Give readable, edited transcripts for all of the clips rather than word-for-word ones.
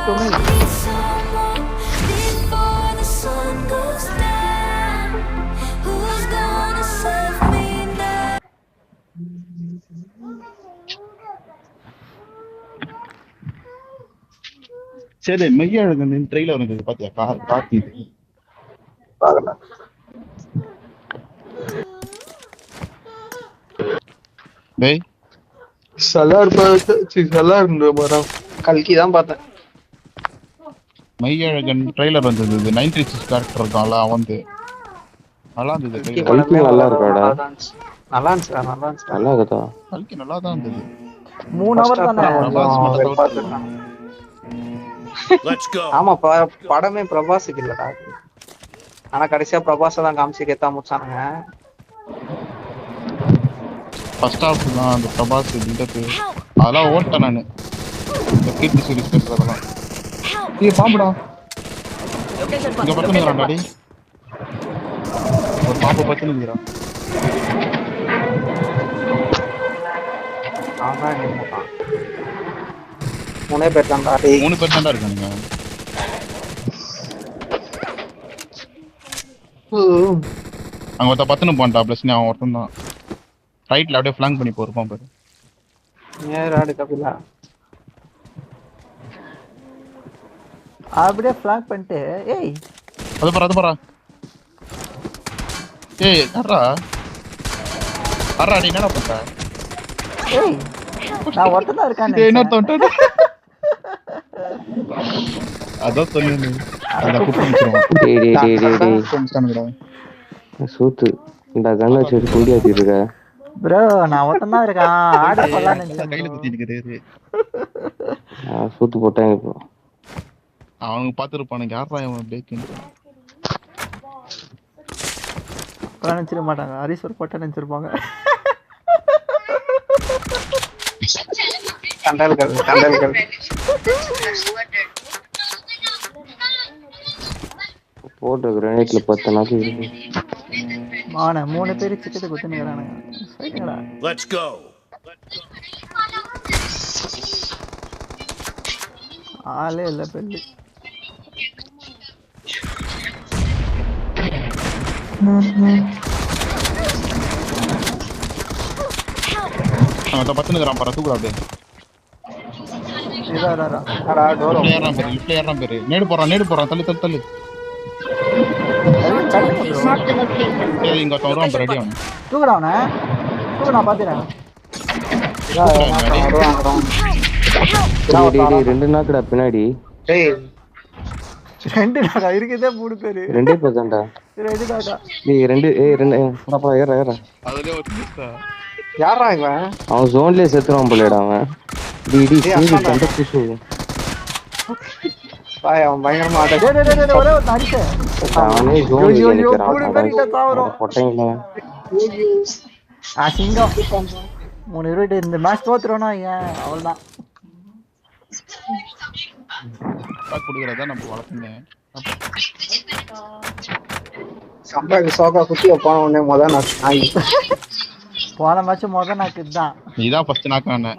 to me. சரி Meiyazhagan trailer வந்தது பாத்தியா? கார்த்தி பார்க்கலாம். டேய் சலார் மரம் கல்கி தான் பார்த்தேன். மெய்யழகன் ட்ரெய்லர் வந்தது. இது 96 கேரக்டர் இருக்கான்ல அவன் நல்லா இருந்தது. கல்கி trailer. படமே நல்லா இருக்காடா. நல்லா இருந்துச்சு. நல்லா இருக்கா? கல்கி நல்லா தான் இருந்தது. 3 hour தானே. பிரபாஸ் மட்டும் பார்த்துருக்கான். ஆமா படமே பிரபாஸுக்கு இல்லடா. ஆனா கடைசியா பிரபாஸ தான் காமிச்சு கெத்தா முடிச்சானுங்க. ஃபர்ஸ்ட் ஹாஃப் தான் அந்த பிரபாஸ் பில்டப் அதெல்லாம் ஓட்டேன் நானு. இந்த கீர்த்தி சீரிஸ் பேசுறதெல்லாம் பாம்புடா இங்க பத்துனுங்கிறான் டாடி. ஒரு பாம்பு பத்துனுங்கிறான். மூணே பேர் தான்டா. 3 பேர் தான்டா இருக்கானுங்க. அங்க ஒருத்த பத்துனு போன்டா. பிளஸ் அவன் ஒருத்தன் தான் ரைட்ல அப்படியே ஃபிளாங்க் பண்ணி போறப்பான் பாரு. நேராடு கபிலா அப்படியே ஃபிளாக் பண்ணிட்டு ஏய் அது பாரா ஏய் அறா நீ என்னடா பண்ற? ஏய் நான் ஒருத்தனா இருக்கானே. ஏய் என்ன தொட்ட அத சொல்லு நீ அத குப்பிச்சிரோம். டேய் சூத்து இந்த கண்ணை வச்சு குண்டி ஆத்திட்டு இருக்க. ப்ரோ நான் ஒருத்தனா இருக்கான். ஆர்டர் பண்ணலாம் நினைச்சேன். கையில குத்தி நிக்குது. சூத்து போட்டாங்க இப்போ. அவங்க பாத்துருப்பானுங்க யாரா இவன் பேக்கிங். நினைச்சிட மாட்டாங்க. ஹரிஸ்வர் போட்டா நினைச்சிருப்பாங்க. கண்டல்கள் போட்டு கிரானைட்ல 10 நாக்கு இருக்கு. மானே 3 பேர் சிக்கத்தை குத்துனுங்கறானுங்க. சரிங்களா? Let's go. ஆளே இல்ல பெல்லி. அத பத்துனுங்கறான் பாரு தூக்குடா அப்படியே. இதாரா அடா டோர் லிஃப்ட்ல ஏறான் பேரு. நேடு போறான் தள்ளு. ஏய் இங்க தோறான் ரெடி ஆவணும். தூக்குறானே. நான் பாத்துறேன். டேய் 2 நாக்குடா பின்னாடி. டேய் 2 நாடா இருக்குதே 3 பேரு. 2 பேர் தான்டா. 2 நாடா. டேய் 2 அப்பா ஏற அதுலயே ஒரு மிஸ்டா. யாரா இவன்? அவன் ஜோன்லயே செத்துறான் போலடா அவன். டேய் சீவி கண்ட புஷு. பாய் அவன் பயங்கரமா டேய் ஒரே ஒரு அடிச்சே. அவனே ஜோன்ல நிக்கறான். 3 பேர் கிட்ட தாவறோம். பொட்டைங்க. சிங்கம் 3 இருட்டு இந்த மேட்ச் தோத்துறோம்னா ஏன் அவ்வளவுதான். பாக் குடுக்குறதா நம்ம வளர்த்தீங்க. சம்பாக்கு சோகா குத்தி போன உடனே முதல்ல நான் போன மேட்ச் நாக்கு தான். நீதான் ஃபர்ஸ்ட் நாக்கானே.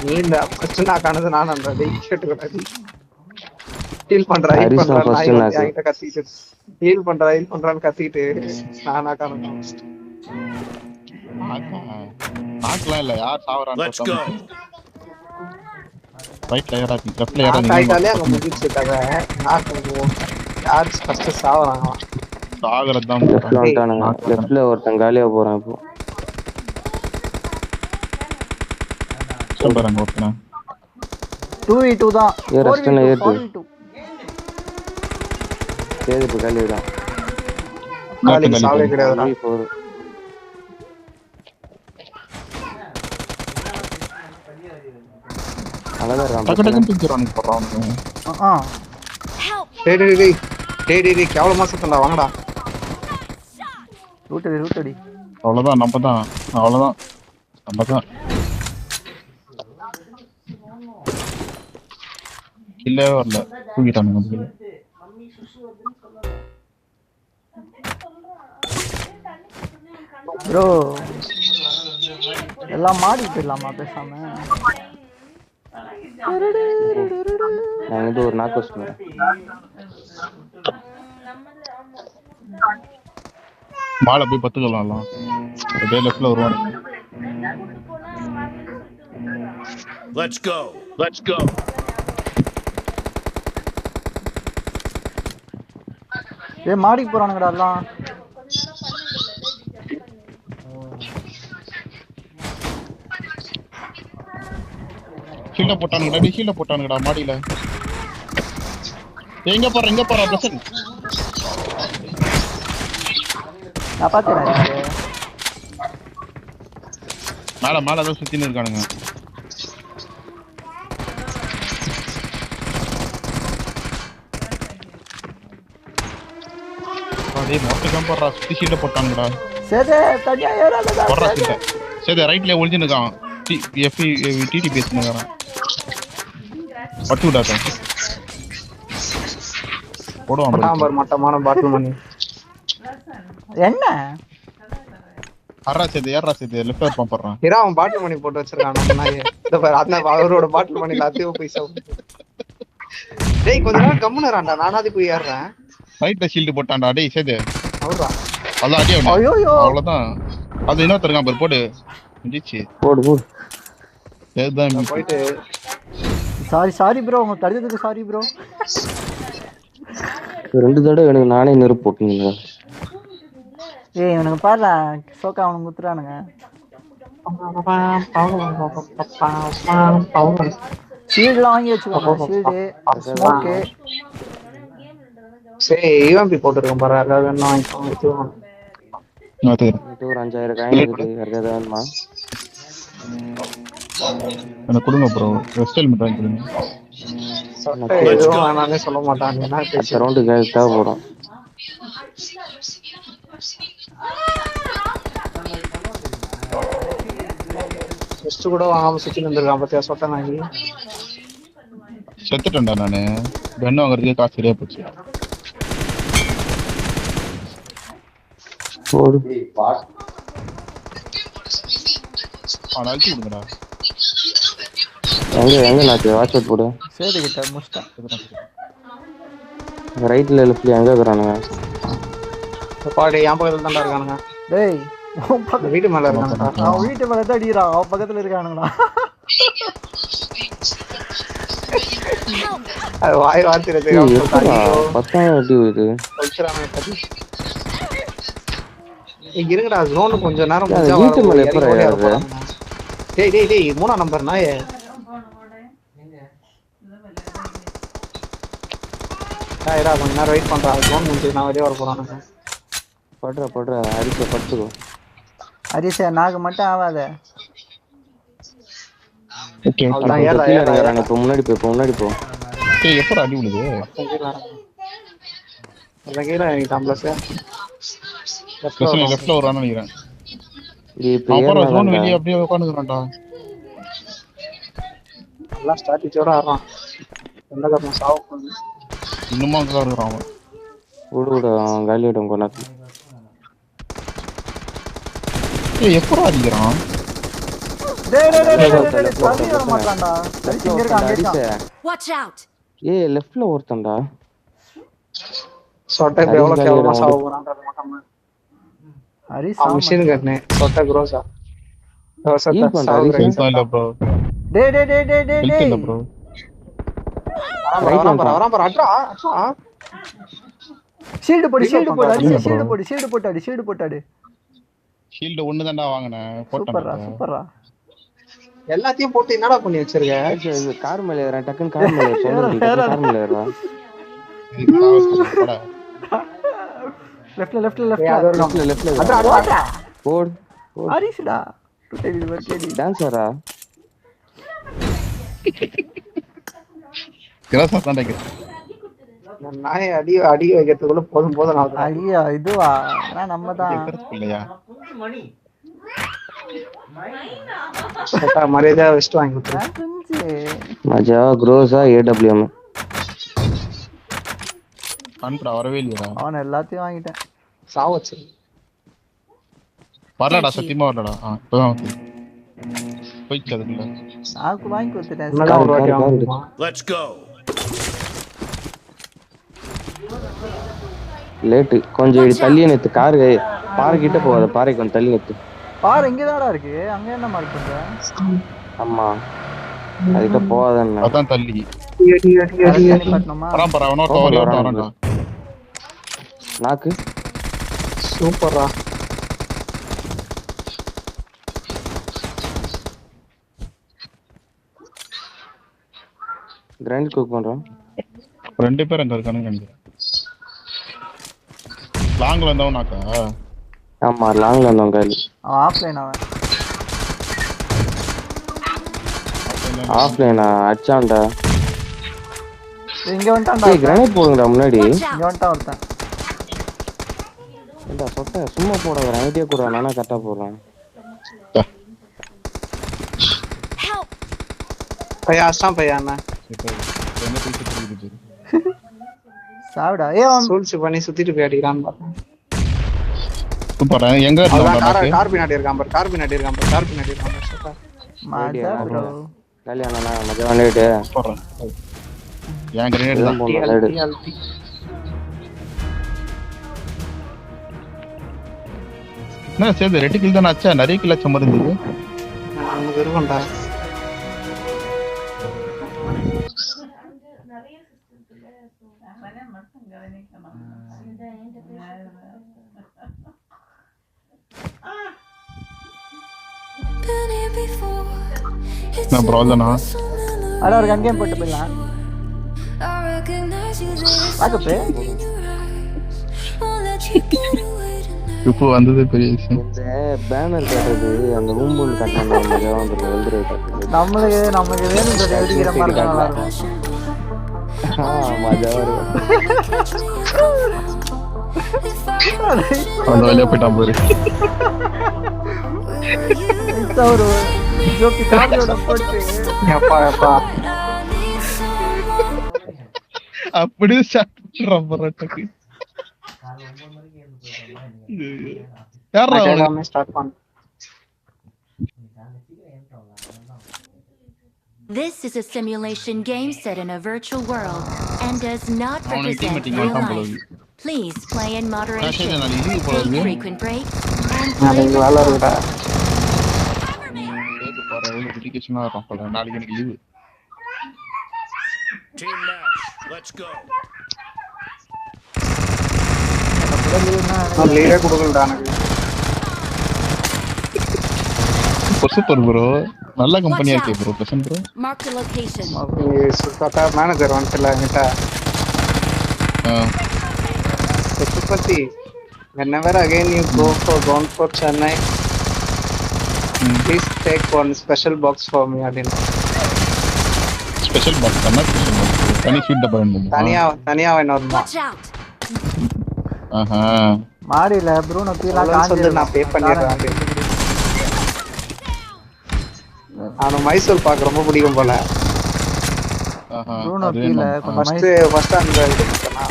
நீ இந்த ஃபர்ஸ்ட் நாக்கானது நான் அந்த கேட்டுக்கடாடி. ஹீல் பண்றா கத்திட்டு ஹீல் பண்றான்னு கத்திட்டு நான் நாக்கானது. நாக்கலாம் இல்ல யார் சாவறான்னு Let's go. ரைட்ல ஏறா லெஃப்ட்ல ஏறா. கைட்டாலே அங்க முடிச்சு தவிர நாக்கு யார் ஃபர்ஸ்ட் சாவறாங்க. சாகறது தான் லெஃப்ட்ல வந்துட்டானுங்க. லெஃப்ட்ல ஒருத்தன் காலியா போறான் இப்போ. சூப்பர் அங்க ஓகேனா. 2v2 தான். ரஸ்டன ஏத்து. 4v2. சேது இப்ப காலியா. காலி சாவே கிடையாதுடா. 4 அழகா டக்கு பிஞ்சிரானு போறான். டேய் கேவலமா சுத்தண்டா வாங்கடா. ரூட்டடி அவ்வளவுதான் நம்ம தான் இல்ல வரல தூங்கிட்டானுங்க. ப்ரோ எல்லாம் மாடி போயிடலாமா பேசாம? நான் இது ஒரு நாக்கு வச்சுக்கிறேன். மாலை போய் பத்துக்கலாம் அப்படியே லெஃப்ட்ல வருவான். Let's go. ஏய் மாடிக்கு போறானுங்கடா எல்லாம். ஷீல்ட போட்டானுங்கடா மாடியில. எங்க போறா பிரசன். நான் பாத்துறேன். மேல தான் சுத்தின்னு இருக்கானுங்க. டேய் மொத்தம் போறா சுத்தி ஷீல்ட போட்டானுங்கடா. சேதே தனியா ஏறாதடா. போறா ஷீல்ட. சேதே ரைட்ல ஒளிஞ்சின்னு இருக்கான். டிடி பேசினுறான். பட்டுடா தான். போடுவான் நம்பர் மட்டமான பாட்டில் மணி. என்ன? ஏறா சேதே லெஃப்ட் இருப்பான் போறான். இரா அவன் பாட்டில் மணி போட்டு வச்சிருக்கான் நம்ம நாயே. இந்த பாரு அந்த அவரோட பாட்டில் மணி எல்லாத்தையும் போய் சாவு. டேய் கொஞ்ச நேரம் கம்முன்னு இரான்டா. நானாவது போய் ஏறறேன். ரைட்ல ஷீல்ட் போட்டான்டா டேய் சேதே. அவரா. அதான் அடி அவன. ஐயோ அவ்வளவுதான். அது இன்னொருத்தர் இருக்கான் பாரு போடு. முடிச்சு. போடு ஏதான் போயிட்டு சாரி ப்ரோ உங்க தடுத்ததுக்கு சாரி ப்ரோ. 2 தடவை எனக்கு நானே நெருப்பு போட்டுங்க. ஏய் இவனுக்கு பாருடா சோக்கா அவனுக்கு குத்துறானுங்க. ஷீல்ட்லாம் வாங்கி வச்சுக்கோங்க. Shield smoke. சரி ஈவம்பி போட்டுருக்கேன் பாரு. அதாவது என்ன வாங்கிக்கோங்க. இது ஒரு 5000 காயின் இருக்குது. யாருக்காவது வேணுமா? எனக்கு கொடுங்க ப்ரோ. வெஸ்டல் மட்டும் வாங்கி கொடுங்க. சட்டை எதுவும் வேணானே சொல்ல மாட்டான். என்ன அடுத்த ரவுண்டு கேஸ் தேவைப்படும். ஃபர்ஸ்ட் கூட வாங்காம சுத்தி வந்திருக்கான் பாத்தியா சொட்டை நாங்கி. செத்துட்டேன்டா நானு. கன் வாங்குறதுக்கே காசு சரியா போச்சு. போடு. அழிச்சு விடுங்கடா. எங்க நாக்கு வாட்ச் அவுட் போடு. சேது கிட்ட முஸ்டா. ரைட்ல லெஃப்ட்ல எங்க இருக்கறானுங்க? பாடி என் பக்கத்துல தான் இருக்கானுங்க. டேய் இந்த வீட்டு மேல இருக்கானுடா. அவன் வீட்டு மேல தான் அடிக்கிறான். அவன் பக்கத்துல இருக்கானுங்கடா. அது வாய் வார்த்தையில பத்தாயிரம் அடி வருது. இருங்கடா ஜோன் கொஞ்ச நேரம் வீட்டு மேல எப்ப ஏறுது? டேய் 3ஆம் நம்பர் நாயே. டேய்டா கொஞ்ச நேரம் வெயிட் பண்றா. ஜோன் முடிஞ்சு நான் வெளிய வர போறானுங்க. படுற அடிச்சு படுத்துக்கோ. அரிசா நாக்கு மட்டும் ஆவாத. ஓகே அதான் ஏறா இப்ப முன்னாடி போ. ஏய் எப்பற அடி விழுது? அங்கேடா நீ டம்ளஸ். லெஃப்ட்ல வரான்னு நினைக்கிறேன். இப்ப அப்புறம் ஜோன் வெளிய அப்படியே உட்கார்ந்துறான்டா. எல்லாம் ஸ்ட்ராட்டஜியோட ஆடுறான். எந்த கப்பம் சாவு பண்ணு. இன்னுமா அங்க இருக்கான் அவன். ஓடு காலியிடும் கொண்டாத்து. ஏய் எப்பற அடிக்குறான்? டேய் சாரி வர மாட்டான்டா. இங்க இருக்கான். Watch out. ஏய் லெஃப்ட்ல ஒருத்தன்டா. சொட்டை எவ்வளவு கேவலமா சாவு போறான்றது மட்டும். அரிசா மிஷின் கட்னே சொட்டை க்ரோஸா. இல்ல ப்ரோ. டேய் இல்ல ப்ரோ. வரான் பாரு அட்ரா. ஷீல்ட் போடு அடி. ஷீல்ட் போட்டு அடி. ஷீல்ட் ஒன்னு தான்டா வாங்குனேன். சூப்பர்ரா. எல்லாத்தையும் போட்டு என்னடா பண்ணி வச்சிருக்க? கார் மேல ஏறேன். டக்குன்னு கார் மேல கார் மேல ஏறேன். லெஃப்ட்ல அட்ரா. போடு. அரிசுடா. டுடே வர்க்கேடி. டான்சரா. கிராஸா தான் டேக்கு. நாய் அடி வைக்கிறதுக்குள்ள போதும் நான் ஐயா இதுவா நான் நம்ம தான் இல்லையா மரியாதை வெஸ்ட் வாங்கி கொடுத்துறேன். மஜா க்ரோஸா ஏடபிள்யூஎம் கான்ஃபிடா வரவே இல்லையா? அவன் எல்லாத்தையும் வாங்கிட்டேன். சாவச்சு வரலடா, சத்தியமா வரலடா. இப்பதான் வந்து போயிடுச்சு அதுக்குள்ள. நான் வாங்கி கொடுத்துட்டேன். இன்னும் ஒரு வாட்டி காரு, காரு. வாங்குமா? Let's go. லேட்டு கொஞ்சம் இப்படி தள்ளி நிறுத்து காரு. பாறை கிட்ட போகாத, பாறை கொஞ்சம் தள்ளி நிறுத்து. பாரு இங்கதான்டா இருக்கு. அங்க என்ன மார்க் பண்ற? ஆமா அதுக்கிட்ட போகாதண்ணா. அதான் தள்ளி தண்ணி பட்டணுமா? பரம்பரை அவனோ கவர் வரான்டா. நாக்கு சூப்பர்ரா. கிரைண்ட் குக் பண்றோம். 2 பேர் அங்க இருக்கானுங்க நினைக்கிறேன். லாங்ல இருந்தவனாக்கா. ஆமா லாங்ல இருந்தோம் கையில். அவன் ஆஃப்லைன் அவன். ஆஃப்லைனா அச்சான்டா. இங்க வந்துட்டான்டா. ஏய் கிரைண்ட் போடுங்கடா முன்னாடி. இங்க வந்துட்டான் ஒருத்தன். ஏண்டா சொட்ட சும்மா போடாத, ஐடியா கூட நானா கரெக்டா போடுறேன். பையா அஸ்டான் பையா அண்ணா. சாவுடா. ஏய் அவன் சூழ்ச்சி பண்ணி சுத்திட்டு போய் அடிக்கிறான்னு பார்த்தேன். சூப்பரா எங்க அதான் இருந்தா கார் பின்னாடி இருக்கான் பாரு, கார் பின்னாடி இருக்கான் பாரு, கார் பின்னாடி இருக்கான் பாரு. சூப்பர். மாஜா ப்ரோ. கல்யாணம்னா மஜா வந்துட்டு சூப்பரா. ஏன் கிரேட் தான். என்ன சேது ரெண்டு கில் தான் ஆச்சா? நிறைய கில் ஆச்ச மாதிரி இருந்தது. நமக்கு இருக்கும்டா. நான் ப்ரோ தானா? அட ஒரு கன் கேம் போட்டு போயிடலாம். பாக்கப்பு இப்போ வந்தது பெரிய விஷயம். இந்த பேனர் கட்டுறது அந்த ரூம்புல் கட்டினா மஜா வந்துடும். வெல்துரை கட்டுறது நமக்கு வேணும்ன்றது வெடிக்கிற மாதிரி தான் நல்லா இருக்கும். மஜா வரும். அந்த வழியா போயிட்டான் பாரு. ஒரு ஜோக்கி கார்டோட போட்டு எப்பா எப்பா அப்படியே ஸ்டார்ட் பண்றான் பரட்டக்கு. யாரா எல்லாமே ஸ்டார்ட் பண்ணு. This is a simulation game set in a virtual world and does not அவனை represent டீம்மேட்டிங் real பண்ணான் போல life. இருக்கு. Please play in நான் moderation. நாளைக்கு லீவ் போல Take இருக்கு. frequent breaks and play நாளைக்கு வேலை இருக்குடா. கேக்கு பாரு எவ்வளவு டெடிகேஷனா இருக்கான் போல. நாளைக்கு எனக்கு leave. Team match. Let's go. நான் லீடே கொடுக்கலடா எனக்கு. Super bro. நல்ல கம்பெனியா இருக்கு bro. Present bro. mark the location. நீ சுத்தா மேனேஜர் வந்துட்டல என்கிட்ட. Chhatrapati, whenever again you go for Chennai, please take one special box for me. Special box தான? Special box. தனி sweet டப்பா வேணும். தனியா வேணும். Watch out. ஆஹா. மாடியில ப்ரூனோ கீழ வந்து நான் பே பண்ணிடுறேன். அவனுக்கு மைசூர் பாக்கு ரொம்ப பிடிக்கும் போல. ஆஹா. ப்ரூனோ கீழ ஃபர்ஸ்ட் அந்த இது பண்ணா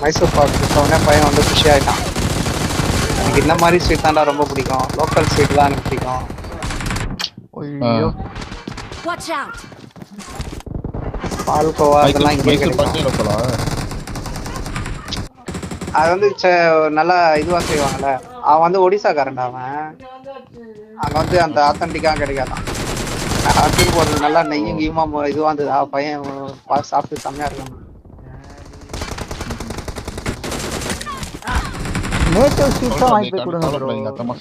மைசூர் பாக்கு கொடுத்தோடனே பையன் வந்து குஷி ஆயிட்டான். எனக்கு இந்த மாதிரி ஸ்வீட் தான்டா ரொம்ப பிடிக்கும். லோக்கல் ஸ்வீட் தான் எனக்கு பிடிக்கும். ஐயோ Watch out. பால்கோவா அதெல்லாம் இங்கே மைசூர் கிடைக்கும். பாக்கே லோக்கலா? அது வந்து நல்லா இதுவா செய்வாங்கல்ல. அவன் வந்து ஒடிசாக்காரன்டா அவன். அங்க வந்து அந்த ஆத்தன்டிக்கா கிடைக்காதான். அது ஒரு நல்லா நெய்யும் கீமா இதுவா இருந்தது. பையன் சாப்பிட்டு செம்மையா இருக்கான். நேட்டிவ் ஸ்வீட்ஸா வாங்கி போய் கொடுங்க ப்ரோ.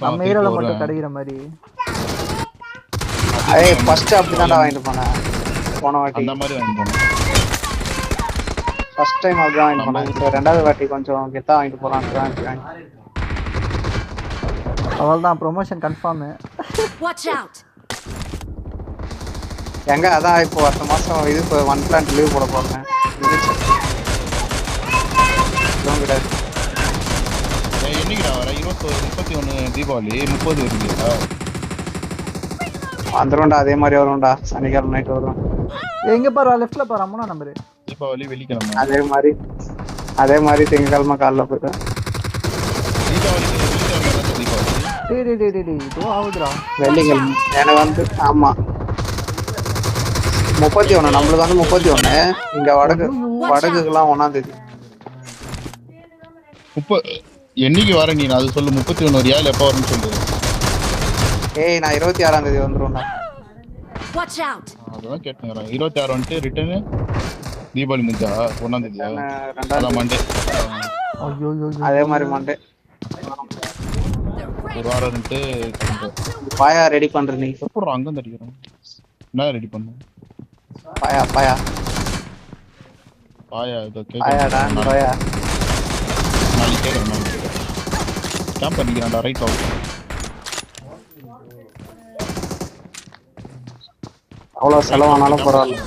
நம்ம ஏரியால மட்டும் கிடைக்கிற மாதிரி. ஏய் ஃபர்ஸ்ட் அப்படிதான்டா வாங்கிட்டு போனேன் போன வாட்டி. அந்த மாதிரி வாங்கி போணும். ஃபர்ஸ்ட் டைம் அப்படிதான் வாங்கிட்டு போனேன். இப்போ ரெண்டாவது வாட்டி கொஞ்சம் கெத்தா வாங்கிட்டு போறான். அவ்வளவுதான் ப்ரொமோஷன் கன்ஃபார்ம். Watch out. எங்க அதான் இப்போ அடுத்த மாசம் இது 1 பிளான்ட் லீவ் போட போறேன். என்னைக்குடா வர? 31 தீபாவளி 30 வருதுடா. வந்துரும்டா அதே மாதிரி வரும்டா. சனிக்கிழமை நைட் வரும். எங்க பாரு லெஃப்ட்ல பாரு 3 நம்பர். தீபாவளி வெள்ளிக்கிழமை. அதே மாதிரி திங்கக்கிழமை காலைல போயிடும். தீபாவளி வெள்ளிக்கிழமை. டேய் இதோ ஆவுதுடா. வெள்ளிக்கிழமை எனக்கு வந்து ஆமா 31 நம்மளுக்கு வந்து 31. இங்க வடக்குலாம் 1ஆம் தேதி. என்னைக்கு வர நீ அது சொல்லு. 31 வரியா இல்ல எப்ப வரும்னு சொல்லு. ஏய் நான் 26ஆம் தேதி வந்துருவேன்டா. Watch out. அதான் கேட்டேன். 26 வந்துட்டு ரிட்டர்னு தீபாவளி முடிஞ்சா 1ஆம் தேதியா? அதான் மண்டே. ஐயோ அதே மாதிரி மண்டே. ஒரு வாரம் இருந்துட்டு பாயா ரெடி பண்ற நீ. எப்பறம் அங்க தடிக்கிறோம். என்ன ரெடி பண்ணு? பாயா இதோ பாயாடா பாயா. நாளைக்கு கேட்குறேன். கேம்ப் பண்ணிக்கிறான்டா ரைட் அவுட். அவ்வளவு செலவானாலும் பரவாயில்ல.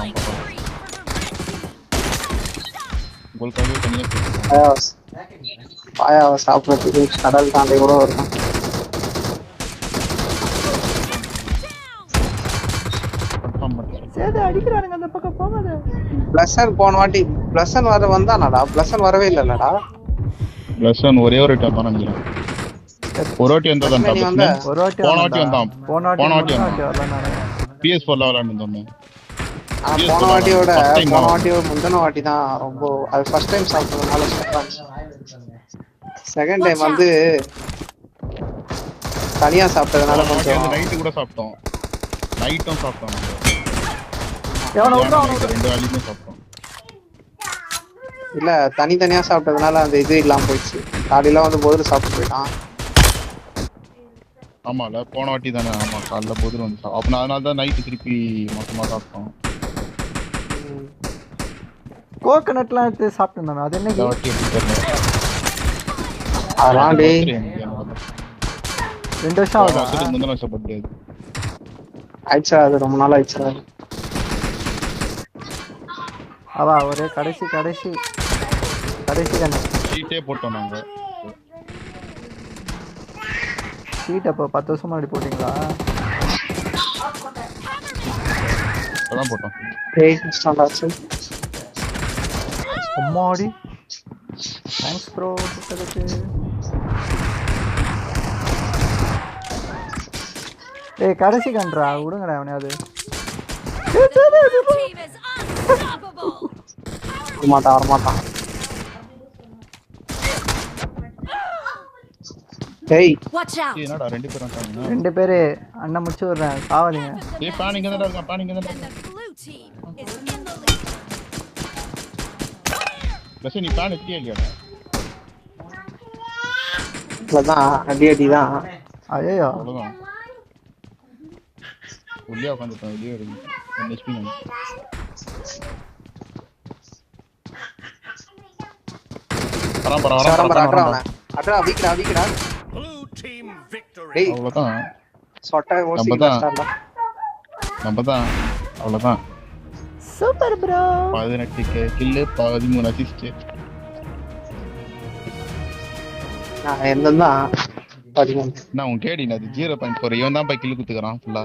உங்களுக்காகவே தனியாக பாயாவை சாப்பிட்றதுக்கு கடல் தாண்டி கூட வரும். சேது அடிக்கிறானுங்க அந்த பக்கம் போகாத. பிளஸன் போன வாட்டி பிளஸன் வந்தானடா. பிளஸன் வரவே இல்லலடா. பிளஸன் ஒரே ஒரு டைம் தான் நினைக்கிறேன். ஒரு வாட்டி வந்ததான் ஒரு வாட்டி போன வாட்டி வந்தான். போன வாட்டி வரல நானே. PS4 ல விளையாண்டுட்டோமே. போன வாட்டியோட முந்தின வாட்டி தான் ரொம்ப அது ஃபர்ஸ்ட் டைம் சாப்பிட்டதுனால செகண்ட் டைம் வந்து தனியா சாப்பிட்டதுனால கொஞ்சம் நைட்டு கூட சாப்பிட்டோம். நைட்டும் சாப்பிட்டோம். எவனோ ரெண்டு வேளையுமே சாப்பிட்டோம். இல்ல தனித்தனியா சாப்பிட்டதுனால அந்த இது இல்லாம போயிடுச்சு. காலையில வந்து போதில் சாப்பிட்டு போயிட்டான். ஆமால போன வாட்டி தானே. ஆமா காலைல போதில் வந்து அப்ப அதனால தான் நைட்டு திருப்பி மொத்தமா சாப்பிட்டோம். கோகனட்லாம் எடுத்து சாப்பிட்டு இருந்தானே. அது என்ன வாட்டி எப்படி தெரியல. அதெல்லாம் டேய் 2 வருஷம் ஆகுது. அதுக்கு முந்தின வருஷம் பர்த்டே ஆயிடுச்சா? அது ரொம்ப நாள் ஆயிடுச்சா? அவா ஒரே கடைசி கண்ணு சீட்டே போட்டோம் நாங்க. சீட் அப்போ 10 வருஷம் முன்னாடி போட்டீங்களா? அதான் போட்டோம். ஸ்டாண்டாச்சு. அம்மாடி தேங்க்ஸ் ப்ரோ. ஏய் கடைசி கன்றா விடுங்கடா அவனையாவது. வரமாட்டான். ஏய் என்னடா ரெண்டு பேரும் வந்தாங்க. 2 பேரு அண்ணன் முடிச்சு விடுறேன். சாவாதீங்க. ஏய் பானிங்க தான் இருக்கான். பானிங்க தான் இருக்கான். பஸ் நீ பான் எடுத்தியா இல்லையாடா? அதான் அடி தான். ஐயோ அவ்வளவுதான். உள்ளே உட்காந்துட்டோம். வெளியே இருக்கு. HP நான் பரம்பரை அட்ரா வீக்கடா. Blue team victory. டேய் அவ்வளவுதான். சொட்டை ஓசி நம்மதான். அவ்வளவுதான். Super bro. 18 kill 13 assist. நான் என்னதான் 13. நான் உன் கேடி அது 0.4 இவன் தான் போய் கில் குத்துக்கறான் ஃபுல்லா.